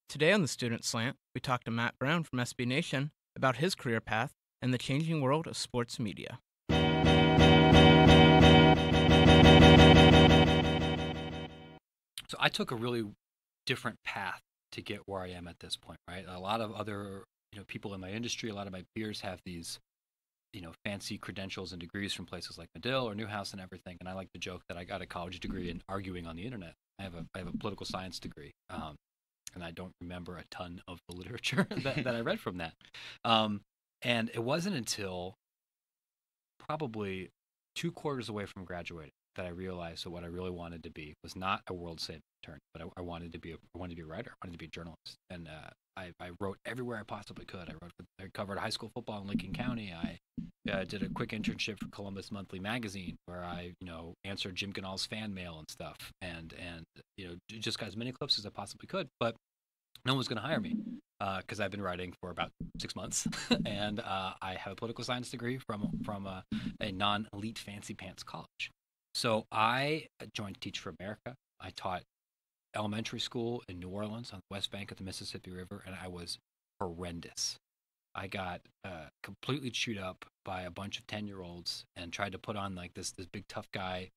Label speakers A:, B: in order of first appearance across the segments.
A: Today on the Student Slant, we talk to Matt Brown from SB Nation about his career path and the changing world of sports media.
B: So I took a really different path to get where I am at this point, right? A lot of other, people in my industry, a lot of my peers have these, fancy credentials and degrees from places like Medill or Newhouse and everything. And I like to joke that I got a college degree in arguing on the internet. I have a political science degree, and I don't remember a ton of the literature that I read from that. And it wasn't until probably 2 quarters away from graduating that I realized that what I really wanted to be was not a world saving attorney, but I wanted to be a writer. I wanted to be a journalist, and I wrote everywhere I possibly could. I covered high school football in Lincoln County. I did a quick internship for Columbus Monthly Magazine, where I answered Jim Ganal's fan mail and stuff, and just got as many clips as I possibly could. But no one was going to hire me because I've been writing for about 6 months, and I have a political science degree from a non-elite fancy pants college. So I joined Teach for America. I taught elementary school in New Orleans on the west bank of the Mississippi River, and I was horrendous. I got completely chewed up by a bunch of 10-year-olds and tried to put on like this big tough guy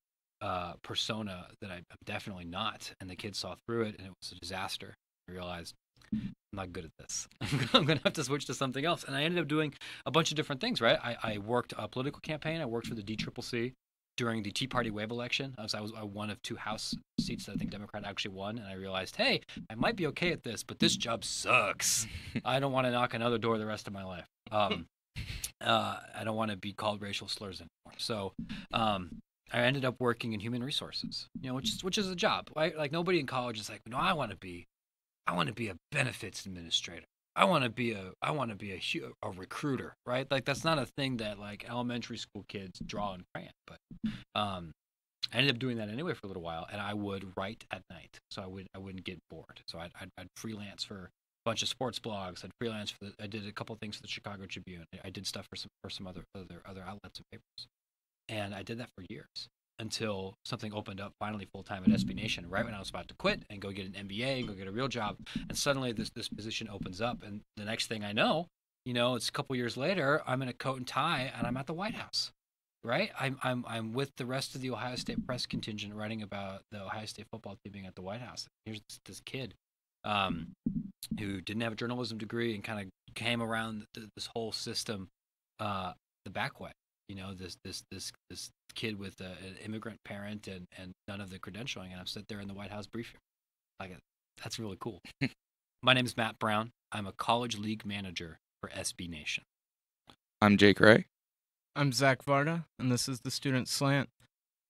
B: persona that I'm definitely not, and the kids saw through it, and it was a disaster. I realized I'm not good at this. I'm going to have to switch to something else. And I ended up doing a bunch of different things, right? I worked a political campaign. I worked for the DCCC during the Tea Party wave election. I was one of 2 House seats that I think Democrat actually won. And I realized, hey, I might be okay at this, but this job sucks. I don't want to knock another door the rest of my life. I don't want to be called racial slurs anymore. So I ended up working in human resources, which is a job. Right? Like nobody in college is like, no, I want to be a benefits administrator. I want to be a recruiter, right? Like that's not a thing that like elementary school kids draw in crayon. But I ended up doing that anyway for a little while, and I would write at night, so I wouldn't get bored. So I'd freelance for a bunch of sports blogs. I did a couple of things for the Chicago Tribune. I did stuff for some other outlets and papers, and I did that for years. Until something opened up finally full-time at SB Nation, right when I was about to quit and go get an MBA and go get a real job. And suddenly this position opens up, and the next thing I know, it's a couple years later, I'm in a coat and tie and I'm at the White House, right? I'm with the rest of the Ohio State press contingent writing about the Ohio State football team being at the White House. Here's this kid who didn't have a journalism degree and kind of came around this whole system the back way. This kid with an immigrant parent and none of the credentialing, and I'm sitting there in the White House briefing. That's really cool. My name is Matt Brown. I'm a college league manager for SB Nation.
C: I'm Jake Ray.
A: I'm Zach Varda, and this is the Student Slant.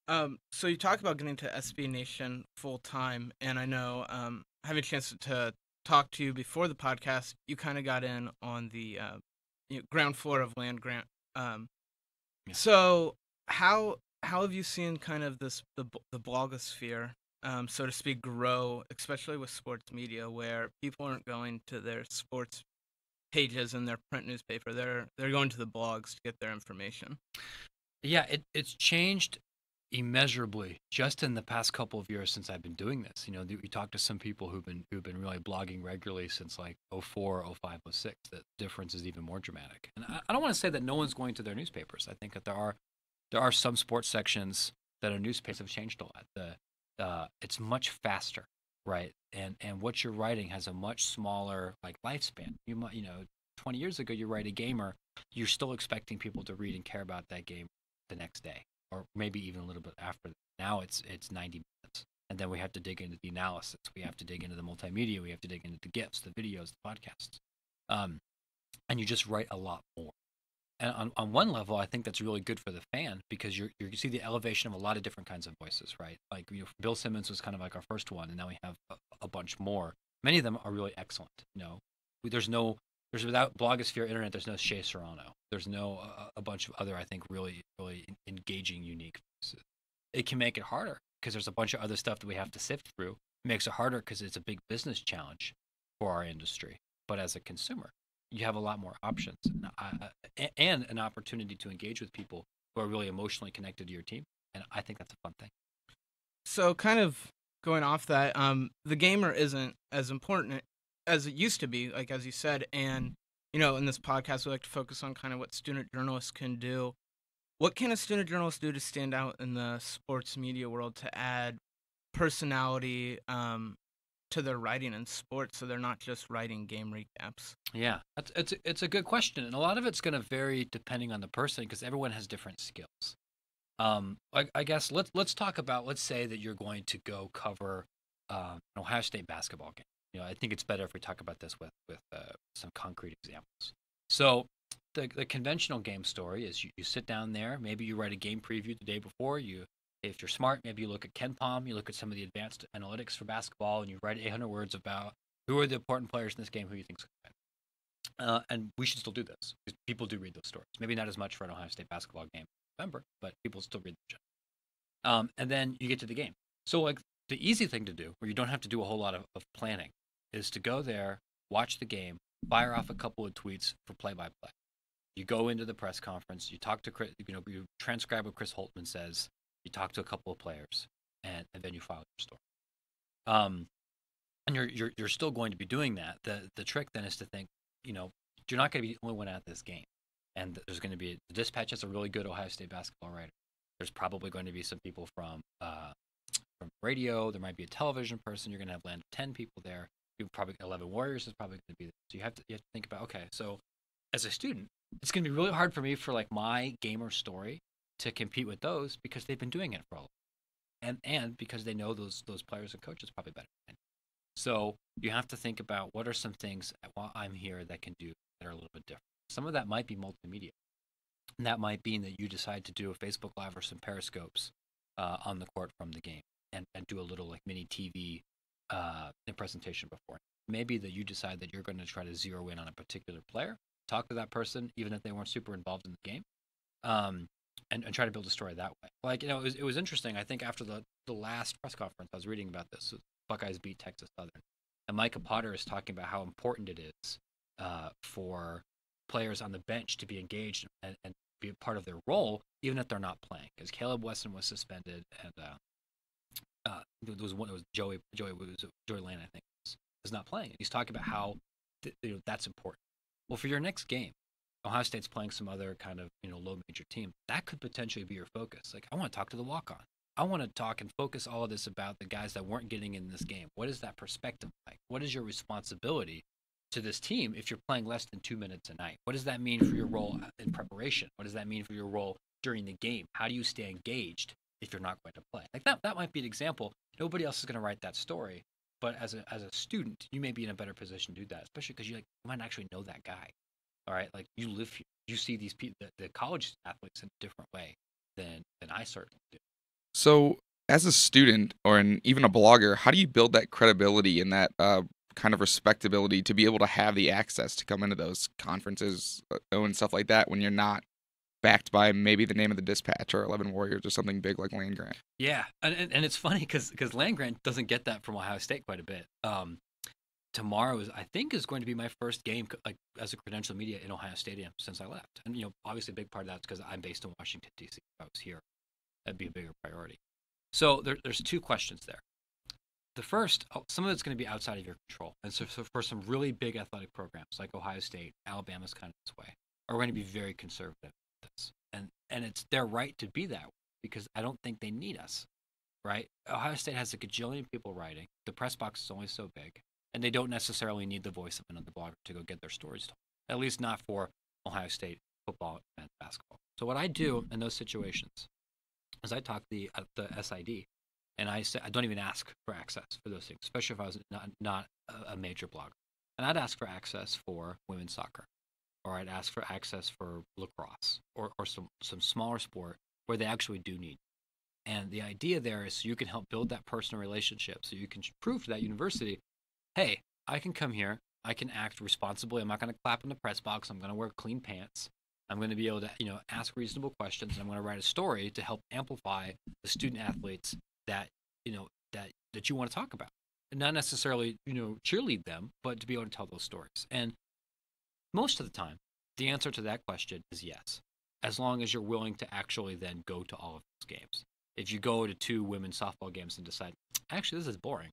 A: So you talk about getting to SB Nation full time, and I know having a chance to talk to you before the podcast, you kind of got in on the ground floor of land grant.
B: Yeah.
A: So how have you seen kind of the blogosphere, so to speak, grow, especially with sports media, where people aren't going to their sports pages in their print newspaper, they're going to the blogs to get their information?
B: Yeah, it's changed immeasurably just in the past couple of years since I've been doing this. We talked to some people who've been really blogging regularly since like 04, 05, 06. The difference is even more dramatic. And I don't want to say that no one's going to their newspapers. I think that there are some sports sections that our newspapers have changed a lot. It's much faster, right? And what you're writing has a much smaller like lifespan. 20 years ago you write a gamer, you're still expecting people to read and care about that game the next day, or maybe even a little bit after. Now it's 90 minutes, and then we have to dig into the analysis. We have to dig into the multimedia. We have to dig into the GIFs, the videos, the podcasts, and you just write a lot more. And on one level, I think that's really good for the fan because you see the elevation of a lot of different kinds of voices, right? Like Bill Simmons was kind of like our first one, and now we have a bunch more. Many of them are really excellent. There's without blogosphere internet, there's no Shea Serrano. There's no a bunch of other, I think, really, really engaging, unique voices. It can make it harder because there's a bunch of other stuff that we have to sift through. It makes it harder because it's a big business challenge for our industry. But as a consumer, you have a lot more options and an opportunity to engage with people who are really emotionally connected to your team. And I think that's a fun thing.
A: So kind of going off that, the gamer isn't as important as it used to be, like as you said. And in this podcast, we like to focus on kind of what student journalists can do. What can a student journalist do to stand out in the sports media world to add personality to their writing in sports, so they're not just writing game recaps?
B: Yeah, it's a good question, and a lot of it's going to vary depending on the person because everyone has different skills. I guess let's talk about, let's say that you're going to go cover an Ohio State basketball game. I think it's better if we talk about this with some concrete examples. So the conventional game story is you sit down there, maybe you write a game preview the day before. If you're smart, maybe you look at KenPom, you look at some of the advanced analytics for basketball, and you write 800 words about who are the important players in this game, who you think's going to win. And we should still do this because people do read those stories. Maybe not as much for an Ohio State basketball game in November, but people still read the show. And then you get to the game. So like the easy thing to do, where you don't have to do a whole lot of planning, is to go there, watch the game, fire off a couple of tweets for play-by-play. You go into the press conference, you talk to Chris, you transcribe what Chris Holtman says, you talk to a couple of players, and then you file your story. And you're still going to be doing that. The trick then is to think, you're not going to be the only one at this game. And there's going to be, the Dispatch has a really good Ohio State basketball writer. There's probably going to be some people from radio. There might be a television person. You're going to have land of 10 people there. You probably 11 Warriors is probably going to be there. So you have to think about, okay, so as a student, it's going to be really hard for me for like my gamer story to compete with those because they've been doing it for a while, and because they know those players and coaches probably better than me. So you have to think about what are some things while I'm here that can do that are a little bit different. Some of that might be multimedia, and that might mean that you decide to do a Facebook Live or some Periscopes on the court from the game, and do a little like mini TV presentation before. Maybe that you decide that you're going to try to zero in on a particular player, talk to that person, even if they weren't super involved in the game, and try to build a story that way. Like, it was interesting. I think after the last press conference, I was reading about this. Buckeyes beat Texas Southern, and Micah Potter is talking about how important it is for players on the bench to be engaged and be a part of their role, even if they're not playing. Because Caleb Wesson was suspended, and there was one. It was Joey Lane, I think, was not playing. He's talking about how that's important. Well, for your next game, Ohio State's playing some other kind of low major team. That could potentially be your focus. Like, I want to talk to the walk-on. I want to talk and focus all of this about the guys that weren't getting in this game. What is that perspective like? What is your responsibility to this team if you're playing less than 2 minutes a night? What does that mean for your role in preparation? What does that mean for your role during the game? How do you stay engaged if you're not going to play? Like that might be an example. Nobody else is going to write that story, but as a student, you may be in a better position to do that, especially because you might actually know that guy. All right, like you live here, you see these people, the college athletes in a different way than I certainly do.
C: So, as a student or even a blogger, how do you build that credibility and that kind of respectability to be able to have the access to come into those conferences and stuff like that when you're not backed by maybe the name of the Dispatch or 11 Warriors or something big like Land Grant?
B: Yeah, and it's funny because Land Grant doesn't get that from Ohio State quite a bit. Tomorrow I think is going to be my first game like as a credentialed media in Ohio Stadium since I left, and obviously a big part of that's because I'm based in Washington D.C. If I was here, that'd be a bigger priority. So there's two questions there. The first, some of it's going to be outside of your control, and so for some really big athletic programs like Ohio State, Alabama's kind of this way, are going to be very conservative with this, and it's their right to be that way because I don't think they need us, right? Ohio State has a gajillion people writing. The press box is only so big. And they don't necessarily need the voice of another blogger to go get their stories told, at least not for Ohio State football and basketball. So what I do in those situations is I talk to the SID, and I say I don't even ask for access for those things, especially if I was not a major blogger. And I'd ask for access for women's soccer, or I'd ask for access for lacrosse, or some smaller sport where they actually do need. And the idea there is so you can help build that personal relationship, so you can prove to that university, hey, I can come here. I can act responsibly. I'm not going to clap in the press box. I'm going to wear clean pants. I'm going to be able to, ask reasonable questions. And I'm going to write a story to help amplify the student athletes that you want to talk about, and not necessarily, cheerlead them, but to be able to tell those stories. And most of the time, the answer to that question is yes, as long as you're willing to actually then go to all of those games. If you go to 2 women's softball games and decide, actually, this is boring,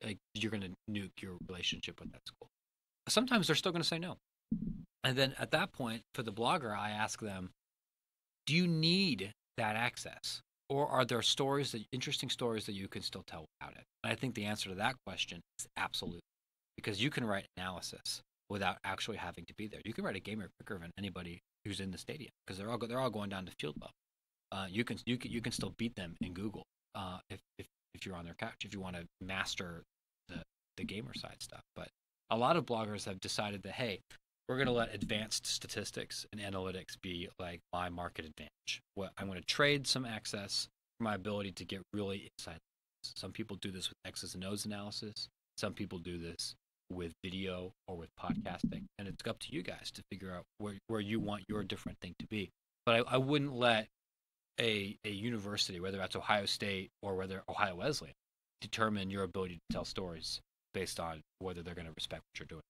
B: like you're going to nuke your relationship with that school. sometimes they're still going to say no. And then at that point, for the blogger, I ask them, do you need that access? Or are there interesting stories that you can still tell without it? And I think the answer to that question is absolutely. Because you can write analysis without actually having to be there. You can write a game quicker than anybody who's in the stadium because they're all going down to field level. You can still beat them in Google if you're on their couch, if you want to master the gamer side stuff. But a lot of bloggers have decided that, hey, we're going to let advanced statistics and analytics be like my market advantage. I'm going to trade some access for my ability to get really inside. Some people do this with X's and O's analysis. Some people do this with video or with podcasting. And it's up to you guys to figure out where you want your different thing to be. But I wouldn't let a university, whether that's Ohio State or whether Ohio Wesleyan, determine your ability to tell stories based on whether they're going to respect what you're doing.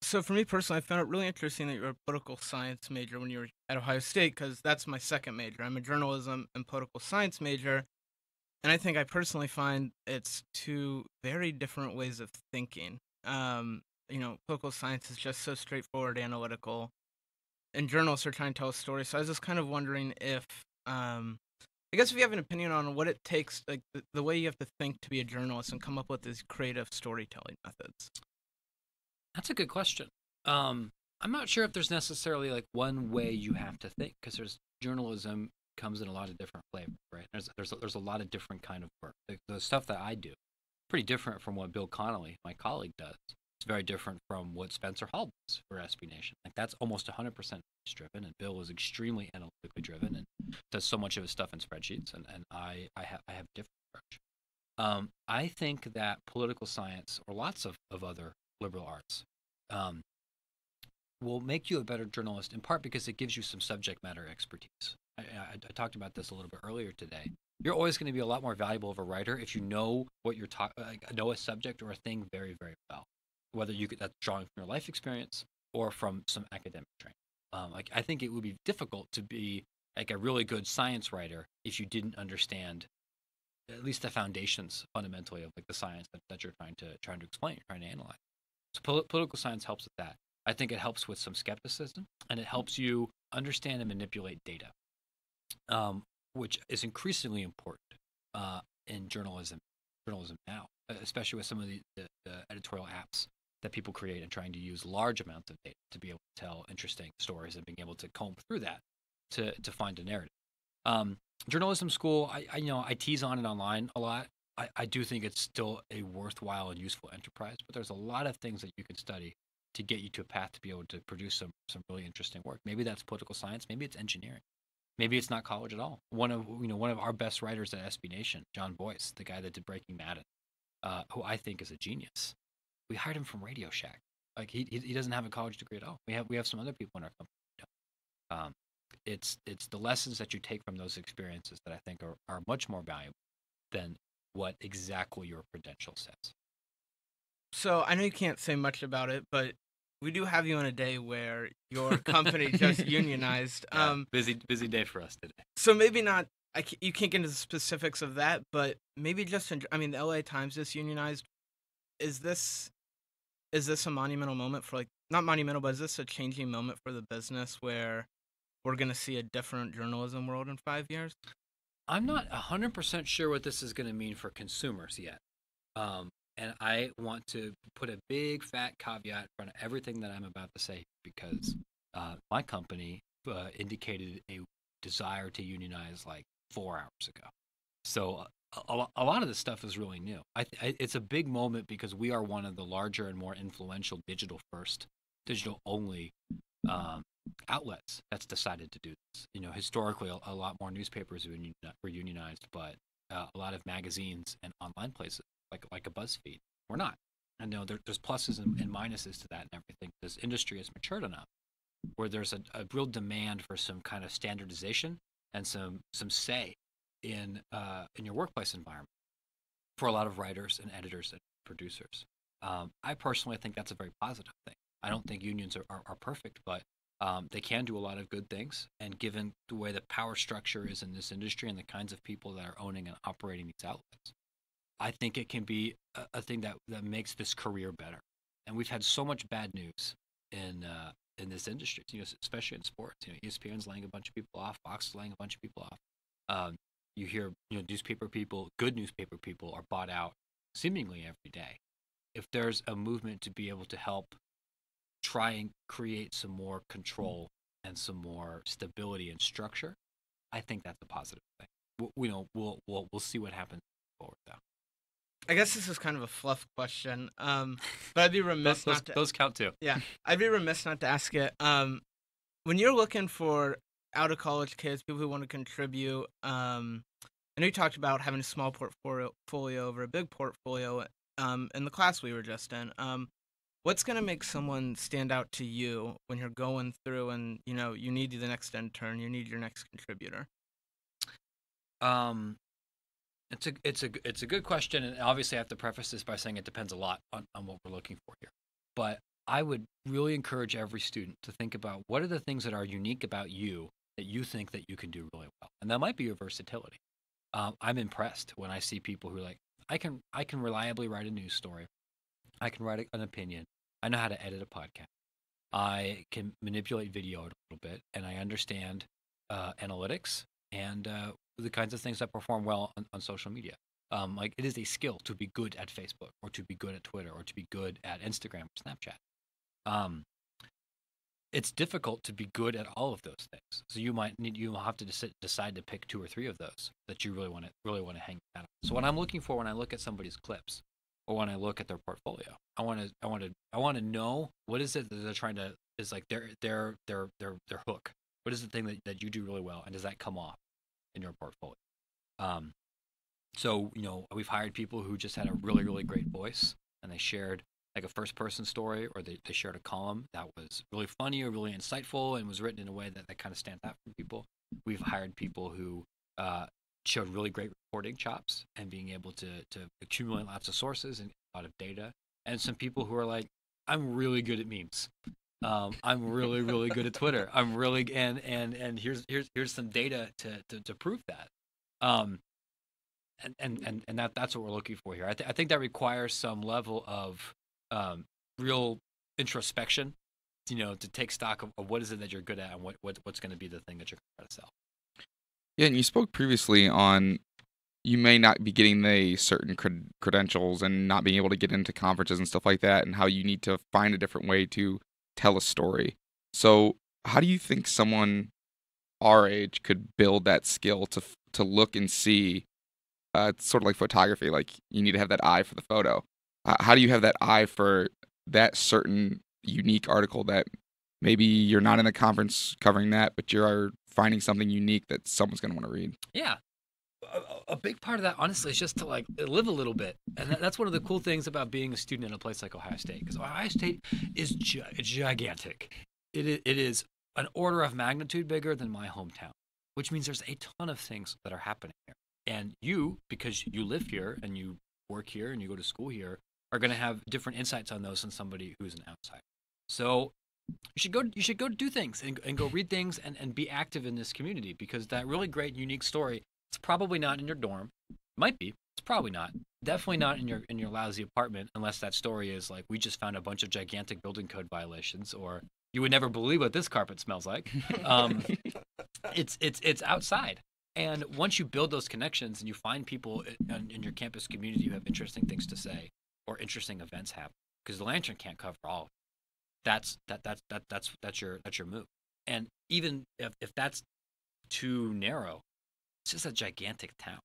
A: So for me personally, I found it really interesting that you're a political science major when you were at Ohio State, because that's my second major. I'm a journalism and political science major, and I think I personally find it's two very different ways of thinking. Political science is just so straightforward, analytical, and journalists are trying to tell a story. So I was just kind of wondering if, I guess if you have an opinion on what it takes, like the way you have to think to be a journalist and come up with these creative storytelling methods.
B: That's a good question. I'm not sure if there's necessarily like one way you have to think, because journalism comes in a lot of different flavors, right? There's a lot of different kind of work. The stuff that I do, pretty different from what Bill Connolly, my colleague, does. It's very different from what Spencer Hall does for SB Nation. Like that's almost 100% driven, and Bill is extremely analytically driven and does so much of his stuff in spreadsheets, and I have a different approach. I think that political science or lots of other liberal arts will make you a better journalist, in part because it gives you some subject matter expertise. I talked about this a little bit earlier today. You're always going to be a lot more valuable of a writer if you know what you're know a subject or a thing very, very well, whether that's drawing from your life experience or from some academic training. I think it would be difficult to be like a really good science writer if you didn't understand at least the foundations fundamentally of like the science that you're trying to explain, trying to analyze. So political science helps with that. I think it helps with some skepticism, and it helps you understand and manipulate data, which is increasingly important in journalism now, especially with some of the editorial apps that people create and trying to use large amounts of data to be able to tell interesting stories and being able to comb through that to find a narrative. Journalism school, I tease on it online a lot. I do think it's still a worthwhile and useful enterprise, but there's a lot of things that you can study to get you to a path to be able to produce some really interesting work. Maybe that's political science, maybe it's engineering, maybe it's not college at all. One of our best writers at SB Nation, John Boyce, the guy that did Breaking Bad, who I think is a genius. We hired him from Radio Shack. Like he doesn't have a college degree at all. We have some other people in our company. It's the lessons that you take from those experiences that I think are much more valuable than what exactly your credential says.
A: So I know you can't say much about it, but we do have you on a day where your company just unionized.
B: Yeah, busy day for us today.
A: So maybe not. You can't get into the specifics of that, but maybe just. The LA Times just unionized. Is this a monumental moment for not monumental, but is this a changing moment for the business where we're going to see a different journalism world in 5 years?
B: I'm not 100% sure what this is going to mean for consumers yet. And I want to put a big fat caveat in front of everything that I'm about to say, because my company indicated a desire to unionize like 4 hours ago. So a lot of this stuff is really new. It's a big moment because we are one of the larger and more influential digital-only outlets that's decided to do this. Historically, a lot more newspapers were unionized, but a lot of magazines and online places, like a BuzzFeed, were not. I know there's pluses and minuses to that and everything. This industry has matured enough where there's a real demand for some kind of standardization and some say in your workplace environment for a lot of writers and editors and producers. I personally think that's a very positive thing. I don't think unions are perfect, but they can do a lot of good things. And given the way the power structure is in this industry and the kinds of people that are owning and operating these outlets, I think it can be a thing that makes this career better. and we've had so much bad news in this industry, especially in sports. ESPN's laying a bunch of people off, Fox is laying a bunch of people off. You hear, newspaper people, good newspaper people are bought out seemingly every day. If there's a movement to be able to help try and create some more control and some more stability and structure, I think that's a positive thing. We'll see what happens forward, though.
A: I guess this is kind of a fluff question, but I'd be remiss not to.
B: Those count too.
A: Yeah, I'd be remiss not to ask it. When you're looking for out of college kids, people who want to contribute, I know you talked about having a small portfolio over a big portfolio. In the class we were just in, what's going to make someone stand out to you when you're going through and you need the next intern, you need your next contributor?
B: It's a good question, and obviously I have to preface this by saying it depends a lot on what we're looking for here. But I would really encourage every student to think about what are the things that are unique about you that you think that you can do really well, and that might be your versatility. I'm impressed when I see people who are like, I can reliably write a news story, I can write an opinion, I know how to edit a podcast, I can manipulate video a little bit, and I understand analytics and the kinds of things that perform well on social media. Like, it is a skill to be good at Facebook, or to be good at Twitter, or to be good at Instagram or Snapchat. It's difficult to be good at all of those things. So you'll have to decide to pick 2 or 3 of those that you really want to hang out on. So what I'm looking for when I look at somebody's clips, or when I look at their portfolio, I want to know what is it that they're trying to, is like their hook. What is the thing that you do really well, and does that come off in your portfolio? So we've hired people who just had a really, really great voice, and they shared like a first-person story, or they shared a column that was really funny or really insightful and was written in a way that kind of stands out from people. We've hired people who showed really great reporting chops and being able to accumulate lots of sources and a lot of data. And some people who are like, I'm really good at memes. I'm really, really good at Twitter. I'm really and here's some data to prove that. And that's what we're looking for here. I think that requires some level of real introspection, to take stock of what is it that you're good at, and what's going to be the thing that you're going to try to sell.
C: Yeah, and you spoke previously on you may not be getting the certain credentials and not being able to get into conferences and stuff like that, and how you need to find a different way to tell a story. So how do you think someone our age could build that skill to look and see? It's sort of like photography. Like, you need to have that eye for the photo. How do you have that eye for that certain unique article that maybe you're not in a conference covering that, but you're finding something unique that someone's going to want to read?
B: Yeah. A big part of that, honestly, is just to like live a little bit. And that's one of the cool things about being a student in a place like Ohio State, because Ohio State is gigantic. It is an order of magnitude bigger than my hometown, which means there's a ton of things that are happening here. And you, because you live here and you work here and you go to school here, are going to have different insights on those than somebody who's an outsider. So you should go do things and go read things and be active in this community, because that really great, unique story, it's probably not in your dorm. It might be. It's probably not. Definitely not in your lousy apartment, unless that story is like, we just found a bunch of gigantic building code violations, or you would never believe what this carpet smells like. It's outside. And once you build those connections and you find people in your campus community who have interesting things to say, or interesting events happen, because the Lantern can't cover all of it. That's your move. And even if that's too narrow, it's just a gigantic town.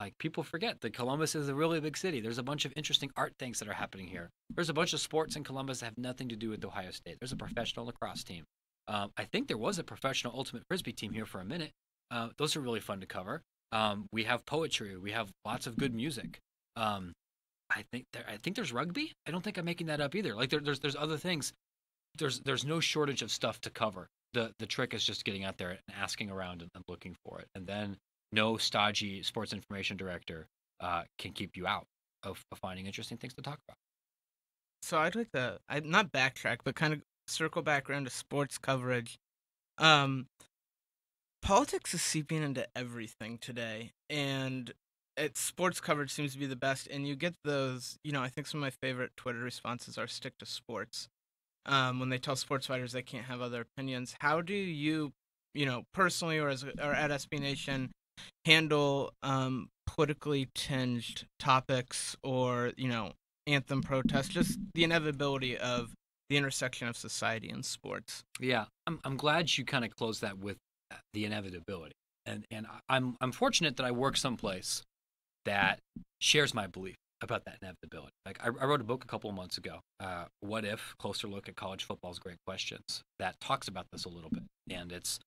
B: Like, people forget that Columbus is a really big city. There's a bunch of interesting art things that are happening here. There's a bunch of sports in Columbus that have nothing to do with Ohio State. There's a professional lacrosse team. I think there was a professional ultimate frisbee team here for a minute. Those are really fun to cover. We have poetry. We have lots of good music. I think there's rugby. I don't think I'm making that up either. Like, there's other things. There's no shortage of stuff to cover. The trick is just getting out there and asking around and looking for it. And then no stodgy sports information director can keep you out of finding interesting things to talk about.
A: So I'd like to, not backtrack, but kind of circle back around to sports coverage. Politics is seeping into everything today, and sports coverage seems to be the best, and you get those. I think some of my favorite Twitter responses are "stick to sports." When they tell sports fighters they can't have other opinions. How do you, personally or at SB Nation, handle politically tinged topics or anthem protests? Just the inevitability of the intersection of society and sports.
B: Yeah, I'm glad you kind of closed that with the inevitability, and I'm fortunate that I work someplace that shares my belief about that inevitability. Like I wrote a book a couple of months ago, What If? Closer Look at College Football's Great Questions, that talks about this a little bit. And it's,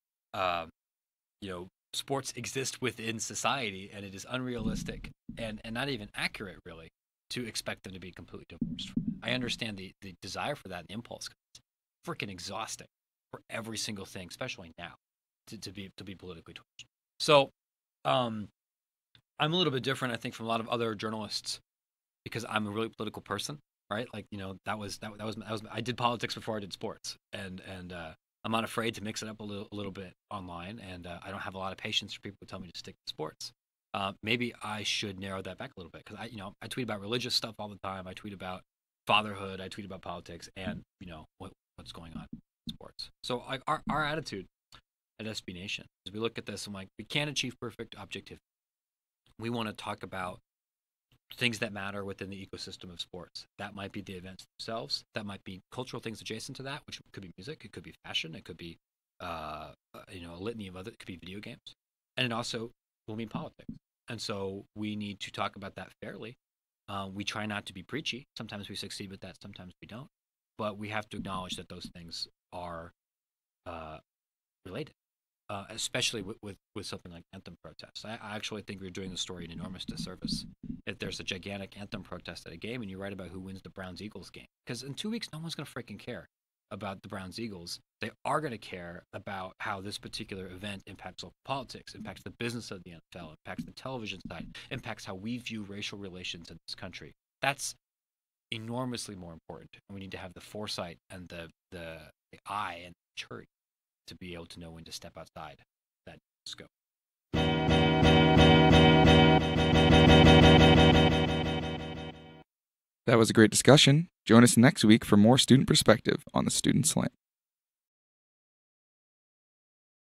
B: sports exist within society, and it is unrealistic and not even accurate, really, to expect them to be completely divorced from it. I understand the desire for that and the impulse. It's freaking exhausting for every single thing, especially now, to be politically charged. So I'm a little bit different, I think, from a lot of other journalists, because I'm a really political person, right? Like, that was I did politics before I did sports, and I'm not afraid to mix it up a little bit online, and I don't have a lot of patience for people who tell me to stick to sports. Maybe I should narrow that back a little bit, because I tweet about religious stuff all the time. I tweet about fatherhood. I tweet about politics, and what's going on in sports. So like our attitude at SB Nation is we look at this and like, we can't achieve perfect objectivity. We want to talk about things that matter within the ecosystem of sports. That might be the events themselves. That might be cultural things adjacent to that, which could be music. It could be fashion. It could be, a litany of other. It could be video games, and it also will mean politics. And so we need to talk about that fairly. We try not to be preachy. Sometimes we succeed with that. Sometimes we don't. But we have to acknowledge that those things are related. Especially with something like anthem protests. I actually think we're doing the story an enormous disservice if there's a gigantic anthem protest at a game and you write about who wins the Browns-Eagles game. Because in 2 weeks, no one's going to freaking care about the Browns-Eagles. They are going to care about how this particular event impacts local politics, impacts the business of the NFL, impacts the television side, impacts how we view racial relations in this country. That's enormously more important. And we need to have the foresight and the eye and maturity to be able to know when to step outside that scope.
C: That was a great discussion. Join us next week for more student perspective on the Student Slant.